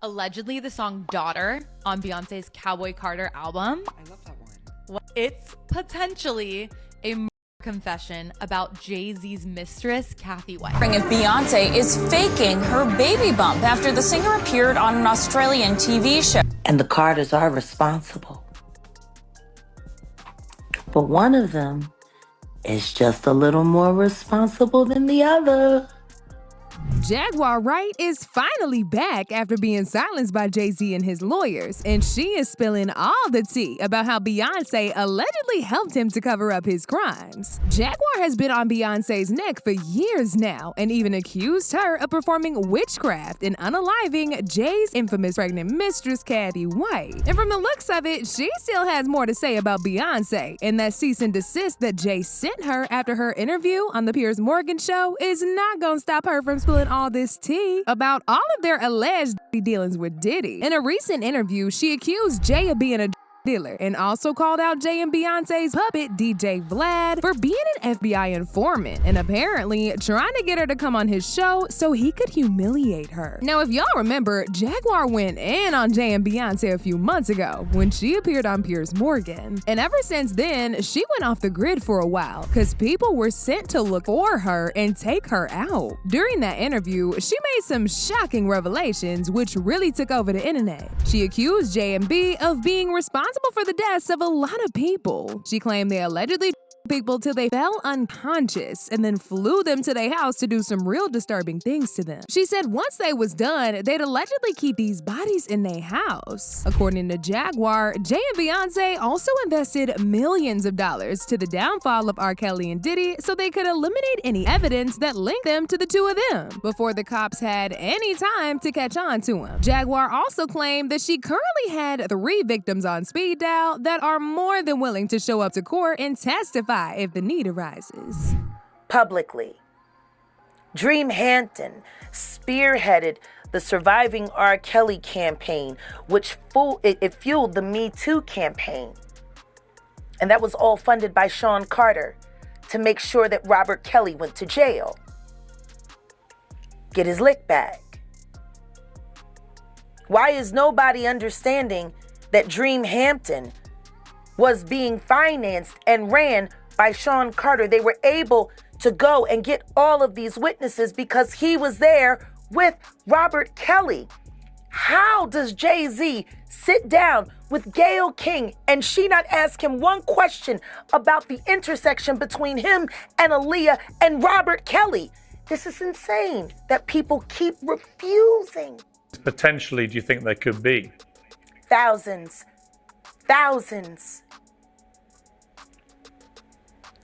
Allegedly, the song Daughter on Beyonce's Cowboy Carter album. I love that one. It's potentially a confession about Jay-Z's mistress, Cathy White. If Beyonce is faking her baby bump after the singer appeared on an Australian TV show. And the Carters are responsible. But one of them is just a little more responsible than the other. Jaguar Wright is finally back after being silenced by Jay-Z and his lawyers, and she is spilling all the tea about how Beyonce allegedly helped him to cover up his crimes. Jaguar has been on Beyonce's neck for years now and even accused her of performing witchcraft and unaliving Jay's infamous pregnant mistress, Cathy White. And from the looks of it, she still has more to say about Beyonce, and that cease and desist that Jay sent her after her interview on the Piers Morgan show is not gonna stop her from spilling all this tea about all of their alleged dealings with Diddy. In a recent interview, she accused Jay of being a dealer and also called out Jay and Beyonce's puppet DJ Vlad for being an FBI informant and apparently trying to get her to come on his show so he could humiliate her. Now, if y'all remember, Jaguar went in on Jay and Beyonce a few months ago when she appeared on Piers Morgan. And ever since then, she went off the grid for a while because people were sent to look for her and take her out. During that interview, she made some shocking revelations which really took over the internet. She accused Jay and B of being responsible for the deaths of a lot of people. She claimed they allegedly people till they fell unconscious and then flew them to their house to do some real disturbing things to them. She said once they was done, they'd allegedly keep these bodies in their house. According to Jaguar, Jay and Beyonce also invested millions of dollars to the downfall of R. Kelly and Diddy so they could eliminate any evidence that linked them to the two of them before the cops had any time to catch on to him. Jaguar also claimed that she currently had 3 victims on speed dial that are more than willing to show up to court and testify if the need arises. Publicly, Dream Hampton spearheaded the Surviving R. Kelly campaign, which fueled the Me Too campaign. And that was all funded by Sean Carter to make sure that Robert Kelly went to jail. Get his lick back. Why is nobody understanding that Dream Hampton was being financed and ran by Sean Carter? They were able to go and get all of these witnesses because he was there with Robert Kelly. How does Jay-Z sit down with Gayle King and she not ask him one question about the intersection between him and Aaliyah and Robert Kelly? This is insane that people keep refusing. Potentially, do you think there could be? Thousands.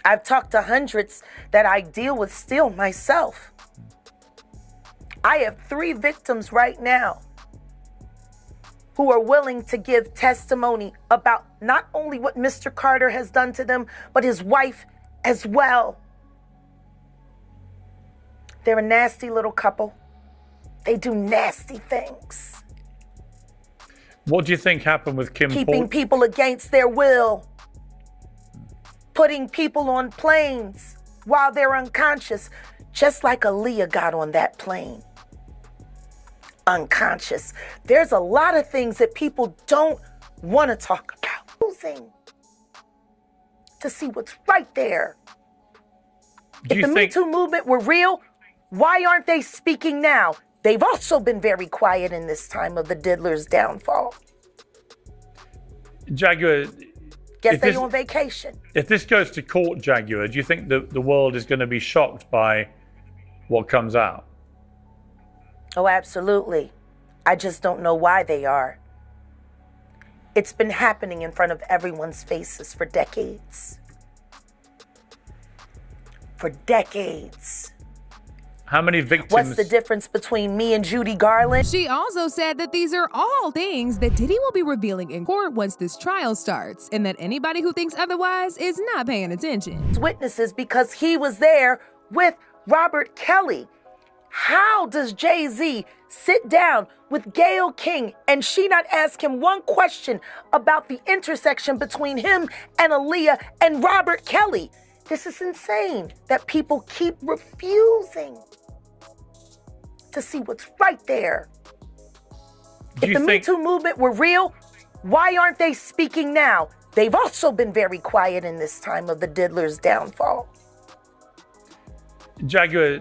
I've talked to hundreds that I deal with still myself. I have 3 victims right now who are willing to give testimony about not only what Mr. Carter has done to them, but his wife as well. They're a nasty little couple. They do nasty things. What do you think happened with Kim Keeping people against their will. Putting people on planes while they're unconscious, just like Aaliyah got on that plane. Unconscious. There's a lot of things that people don't want to talk about. Losing to see what's right there. If the Me Too movement were real, why aren't they speaking now? They've also been very quiet in this time of the diddler's downfall. Jaguar, Guess they're on vacation. If this goes to court, Jaguar, do you think the world is going to be shocked by what comes out? Oh, absolutely. I just don't know why they are. It's been happening in front of everyone's faces for decades. For decades. How many victims? What's the difference between me and Judy Garland? She also said that these are all things that Diddy will be revealing in court once this trial starts, and that anybody who thinks otherwise is not paying attention. Witnesses because he was there with Robert Kelly. How does Jay-Z sit down with Gayle King and she not ask him one question about the intersection between him and Aaliyah and Robert Kelly? This is insane that people keep refusing to see what's right there. Do If you the think? Me Too movement were real, why aren't they speaking now? They've also been very quiet in this time of the diddler's downfall. Jaguar,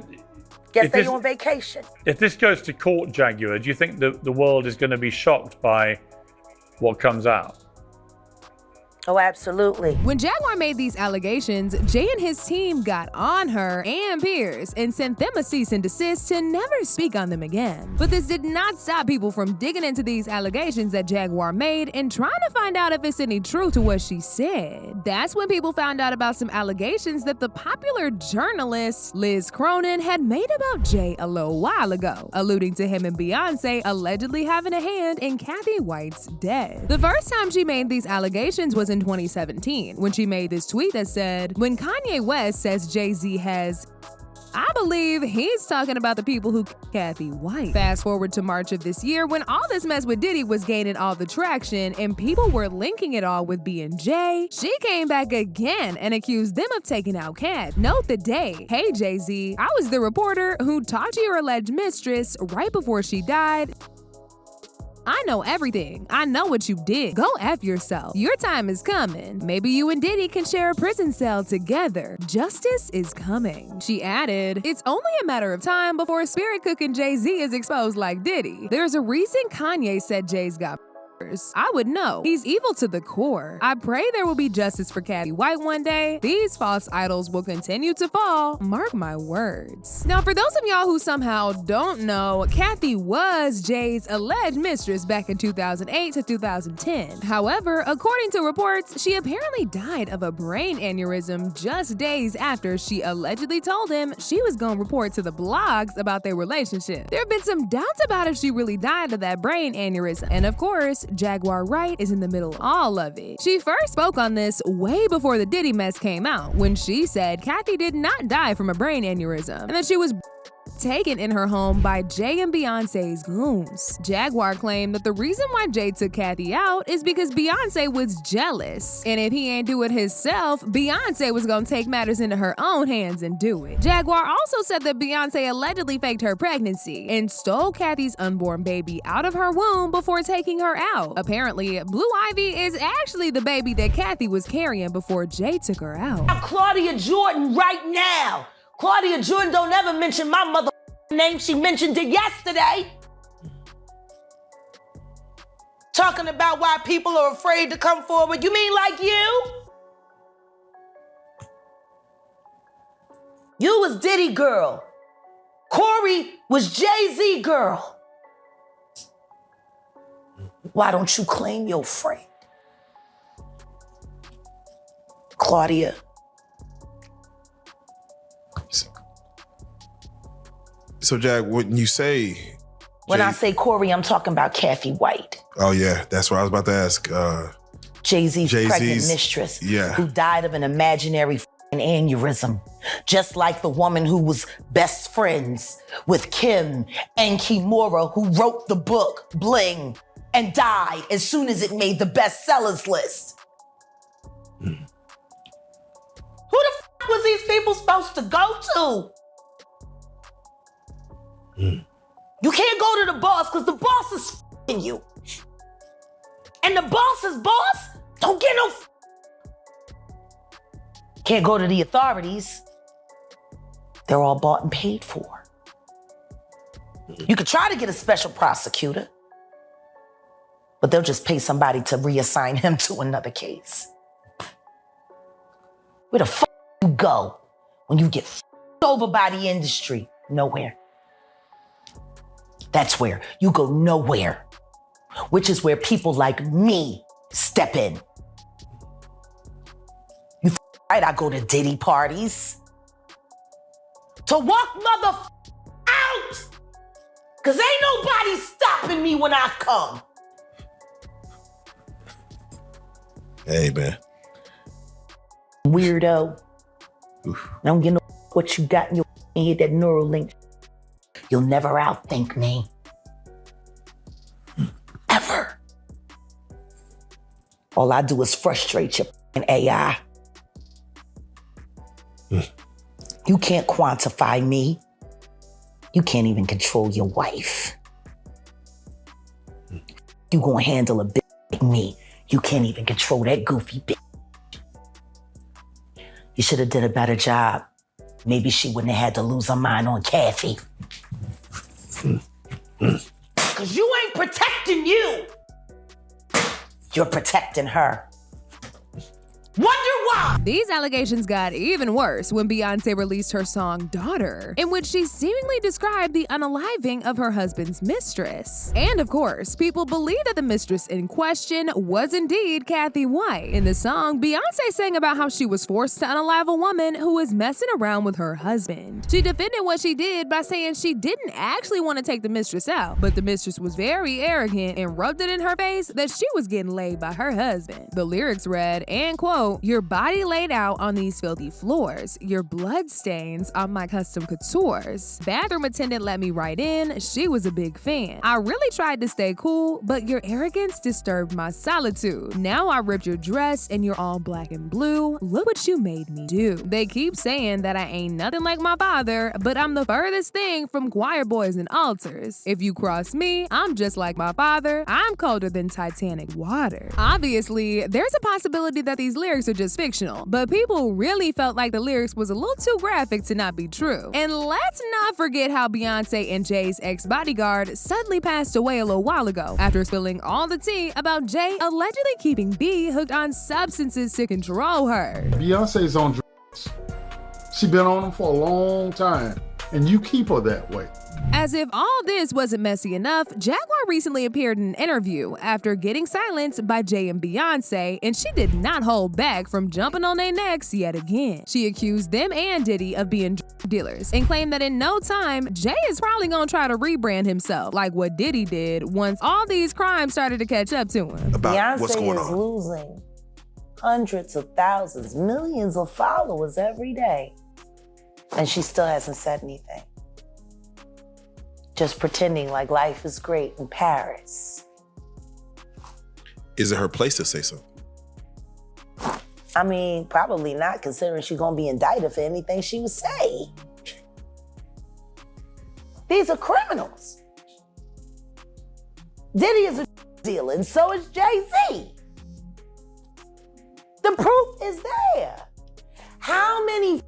Guess if they this- on vacation. if this goes to court, Jaguar, do you think the world is going to be shocked by what comes out? Oh, absolutely. When Jaguar made these allegations, Jay and his team got on her and Piers and sent them a cease and desist to never speak on them again. But this did not stop people from digging into these allegations that Jaguar made and trying to find out if it's any truth to what she said. That's when people found out about some allegations that the popular journalist Liz Cronin had made about Jay a little while ago, alluding to him and Beyonce allegedly having a hand in Cathy White's death. The first time she made these allegations was in 2017, when she made this tweet that said, "When Kanye West says Jay-Z has, I believe he's talking about the people who Cathy White." Fast forward to March of this year, when all this mess with Diddy was gaining all the traction and people were linking it all with B&J, she came back again and accused them of taking out Cat. Note the day. "Hey Jay-Z, I was the reporter who talked to your alleged mistress right before she died. I know everything. I know what you did. Go F yourself. Your time is coming. Maybe you and Diddy can share a prison cell together. Justice is coming." She added, "It's only a matter of time before Spirit Cooking Jay-Z is exposed like Diddy. There's a reason Kanye said Jay's got I would know. He's evil to the core. I pray there will be justice for Cathy White one day. These false idols will continue to fall. Mark my words." Now, for those of y'all who somehow don't know, Cathy was Jay's alleged mistress back in 2008 to 2010. However, according to reports, she apparently died of a brain aneurysm just days after she allegedly told him she was gonna report to the blogs about their relationship. There have been some doubts about if she really died of that brain aneurysm. And of course, Jaguar Wright is in the middle of all of it. She first spoke on this way before the Diddy mess came out, when she said Cathy did not die from a brain aneurysm and that she was taken in her home by Jay and Beyonce's goons. Jaguar claimed that the reason why Jay took Cathy out is because Beyonce was jealous, and if he ain't do it himself, Beyonce was gonna take matters into her own hands and do it. Jaguar also said that Beyonce allegedly faked her pregnancy and stole Cathy's unborn baby out of her womb before taking her out. Apparently, Blue Ivy is actually the baby that Cathy was carrying before Jay took her out. Claudia Jordan right now. Claudia Jordan don't ever mention my mother name. She mentioned it yesterday. Talking about why people are afraid to come forward. You mean like you? You was Diddy girl. Corey was Jay-Z girl. Why don't you claim your friend? Claudia. So, Jack, when you say... When I say Corey, I'm talking about Cathy White. Oh, yeah. That's what I was about to ask. Jay-Z's pregnant mistress, who died of an imaginary aneurysm, just like the woman who was best friends with Kim and Kimura, who wrote the book Bling and died as soon as it made the bestsellers list. Who the was these people supposed to go to? You can't go to the boss because the boss is f***ing you. And the boss's boss don't get no Can't go to the authorities. They're all bought and paid for. You could try to get a special prosecutor, but they'll just pay somebody to reassign him to another case. Where the f*** you go when you get f***ed over by the industry? Nowhere. That's where you go nowhere, which is where people like me step in. You right, I go to Diddy parties to walk mother out, cause ain't nobody stopping me when I come. Hey, man. Weirdo. Oof. I don't get no what you got in your head, that Neuralink. You'll never outthink me. Ever. All I do is frustrate your AI. You can't quantify me. You can't even control your wife. you gonna handle a bitch like me? You can't even control that goofy bitch. You should have did a better job. Maybe she wouldn't have had to lose her mind on Cathy. Cause you ain't protecting you. You're protecting her. Wonder why? These allegations got even worse when Beyonce released her song Daughter, in which she seemingly described the unaliving of her husband's mistress. And of course, people believe that the mistress in question was indeed Cathy White. In the song, Beyonce sang about how she was forced to unalive a woman who was messing around with her husband. She defended what she did by saying she didn't actually want to take the mistress out, but the mistress was very arrogant and rubbed it in her face that she was getting laid by her husband. The lyrics read, and quote, "Your body laid out on these filthy floors, your blood stains on my custom couture. Bathroom attendant let me right in, she was a big fan. I really tried to stay cool, but your arrogance disturbed my solitude. Now I ripped your dress and you're all black and blue. Look what you made me do." They keep saying that I ain't nothing like my father, but I'm the furthest thing from choir boys and altars. If you cross me, I'm just like my father. I'm colder than Titanic water. Obviously, there's a possibility that these lyrics are just fictional, but people really felt like the lyrics was a little too graphic to not be true. And let's not forget how Beyonce and Jay's ex-bodyguard suddenly passed away a little while ago after spilling all the tea about Jay allegedly keeping B hooked on substances to control her. Beyonce's on drugs. She been on them for a long time, and you keep her that way. As if all this wasn't messy enough, Jaguar recently appeared in an interview after getting silenced by Jay and Beyonce, and she did not hold back from jumping on their necks yet again. She accused them and Diddy of being drug dealers and claimed that in no time, Jay is probably gonna try to rebrand himself like what Diddy did once all these crimes started to catch up to him. About Beyonce what's going is on. losing hundreds of thousands, millions of followers every day. And she still hasn't said anything. Just pretending like life is great in Paris. Is it her place to say so? I mean, probably not, considering she's gonna be indicted for anything she would say. These are criminals. Diddy is a dealer, and so is Jay-Z. The proof is there. How many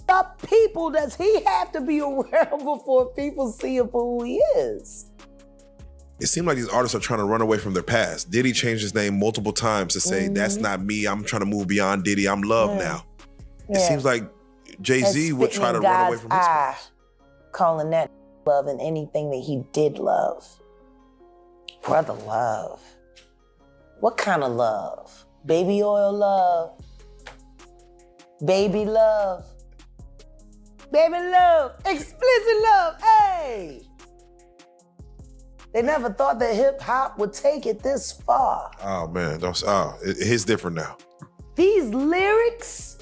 up people does he have to be around before people see him for who he is? It seems like these artists are trying to run away from their past. Diddy changed his name multiple times to say, that's not me, I'm trying to move beyond Diddy, I'm Love now. It seems like Jay-Z would try to run away from his past. Calling that love and anything that he did love. Brother love. What kind of love? Baby oil love? Baby love? Baby love, explicit love, hey! They never thought that hip hop would take it this far. Oh man, it's different now. These lyrics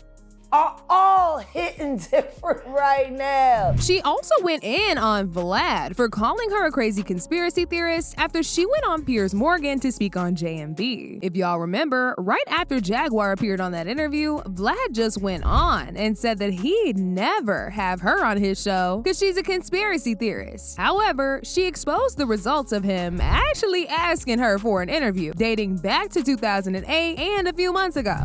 are all hitting different right now. She also went in on Vlad for calling her a crazy conspiracy theorist after she went on Piers Morgan to speak on J&B. If y'all remember, right after Jaguar appeared on that interview, Vlad just went on and said that he'd never have her on his show because she's a conspiracy theorist. However, she exposed the results of him actually asking her for an interview dating back to 2008 and a few months ago.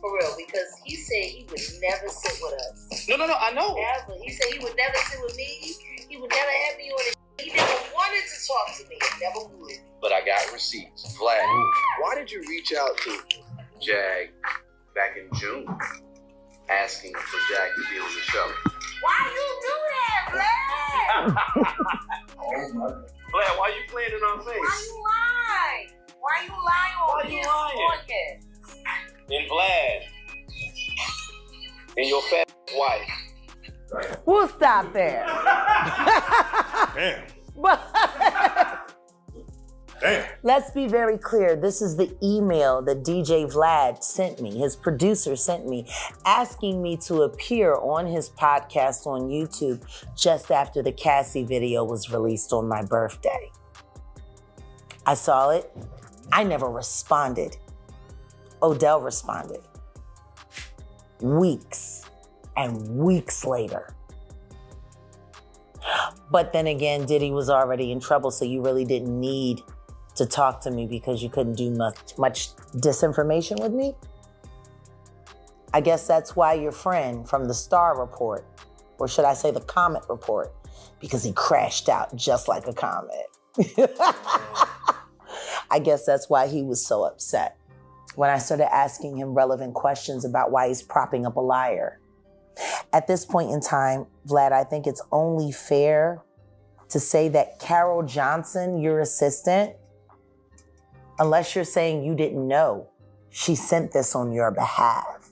For real, because he said he would never sit with us. No, I know. Never. He said he would never sit with me. He would never have me on his. He never wanted to talk to me. Never would. But I got receipts. Vlad, why did you reach out to Jag back in June asking for Jag to be on the show? Why you do that, Vlad? Vlad, why you playing in our face? Why you lying? Why you lying on Piers Morgan? And Vlad, and your fat wife. We'll stop there. Damn. Damn. Let's be very clear. This is the email that DJ Vlad sent me, his producer sent me, asking me to appear on his podcast on YouTube just after the Cassie video was released on my birthday. I saw it. I never responded. Odell responded. Weeks and weeks later. But then again, Diddy was already in trouble, so you really didn't need to talk to me because you couldn't do much disinformation with me? I guess that's why your friend from the Star Report, or should I say the Comet Report, because he crashed out just like a comet. I guess that's why he was so upset when I started asking him relevant questions about why he's propping up a liar. At this point in time, Vlad, I think it's only fair to say that Carol Johnson, your assistant, unless you're saying you didn't know, she sent this on your behalf.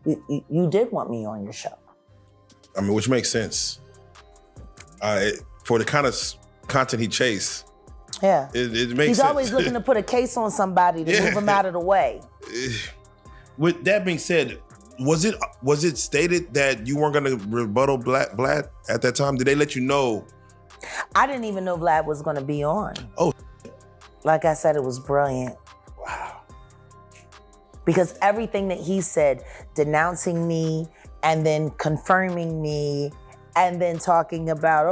You did want me on your show. I mean, which makes sense. For the kind of content he chased, yeah, it makes sense. He's always looking to put a case on somebody to move him out of the way. With that being said, was it stated that you weren't going to rebuttal Vlad at that time? Did they let you know? I didn't even know Vlad was going to be on. Oh. Like I said, it was brilliant. Wow. Because everything that he said, denouncing me and then confirming me and then talking about,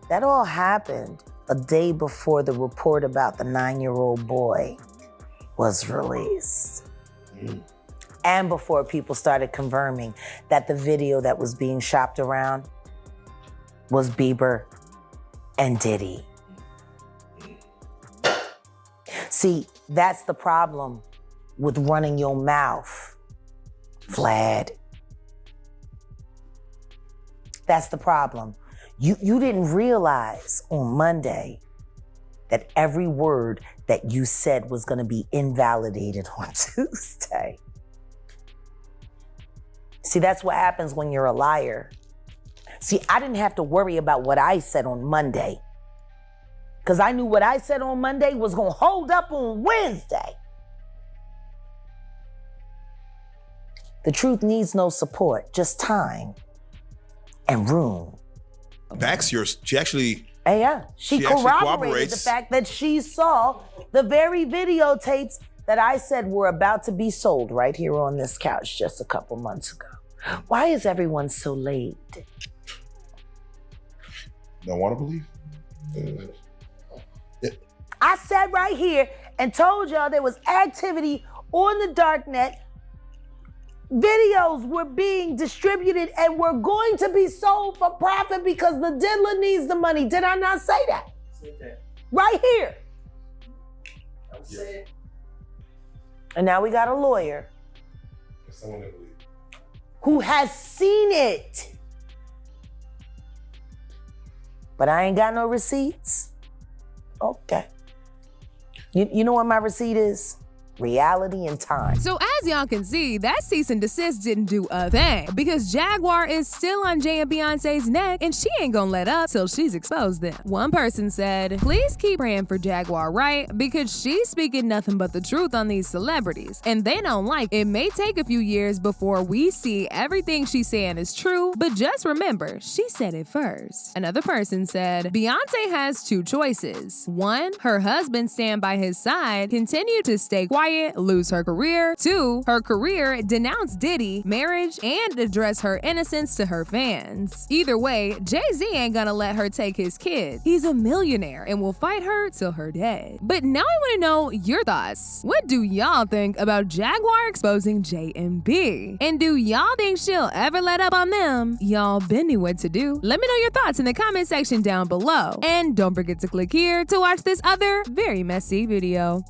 that all happened a day before the report about the 9-year-old boy was released. And before people started confirming that the video that was being shopped around was Bieber and Diddy. See, that's the problem with running your mouth, Vlad. That's the problem. You didn't realize on Monday that every word that you said was going to be invalidated on Tuesday. See, that's what happens when you're a liar. See, I didn't have to worry about what I said on Monday because I knew what I said on Monday was going to hold up on Wednesday. The truth needs no support, just time and room. She actually... Yeah, she corroborated the fact that she saw the very videotapes that I said were about to be sold right here on this couch just a couple months ago. Why is everyone so late? Don't want to believe? I sat right here and told y'all there was activity on the darknet. Videos were being distributed and were going to be sold for profit because the diddler needs the money. Did I not say that? Said that. Right here. Don't say it. And now we got a lawyer who has seen it. But I ain't got no receipts. Okay. You know what my receipt is? Reality and time. So as y'all can see, that cease and desist didn't do a thing because Jaguar is still on Jay and Beyonce's neck and she ain't gonna let up till she's exposed them. One person said, please keep praying for Jaguar Wright because she's speaking nothing but the truth on these celebrities and they don't like it. It may take a few years before we see everything she's saying is true, but just remember, she said it first. Another person said, Beyonce has two choices. One, her husband stand by his side, continue to stay quiet, lose her career. Two, her career, denounce Diddy, marriage, and address her innocence to her fans. Either way, Jay-Z ain't gonna let her take his kid. He's a millionaire and will fight her till her dead. But now I wanna know your thoughts. What do y'all think about Jaguar exposing J&B? And do y'all think she'll ever let up on them? Y'all been knew what to do. Let me know your thoughts in the comment section down below. And don't forget to click here to watch this other very messy video.